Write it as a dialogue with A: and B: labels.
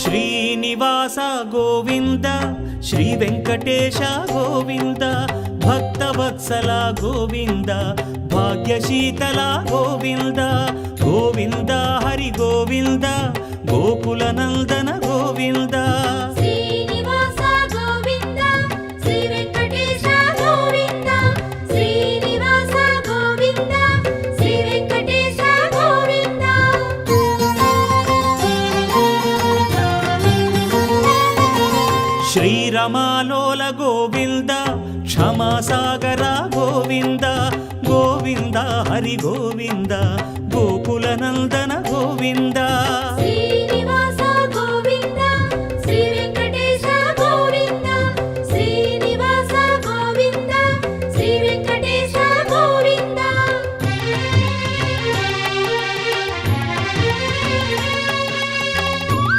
A: Srinivasa Govinda Shri Venkatesha Govinda Bhaktavatsala Govinda భాగ్యశీతల Govinda Govinda Hari Govinda Gokula Nandana Govinda
B: Srinivasa Govinda Shri Venkatesha Govinda Srinivasa Govinda Shri Venkatesha Govinda
A: శ్రీరమాలోల Govinda క్షమాసాగర Govinda Govinda Hari Govinda Gokula Nandana Govinda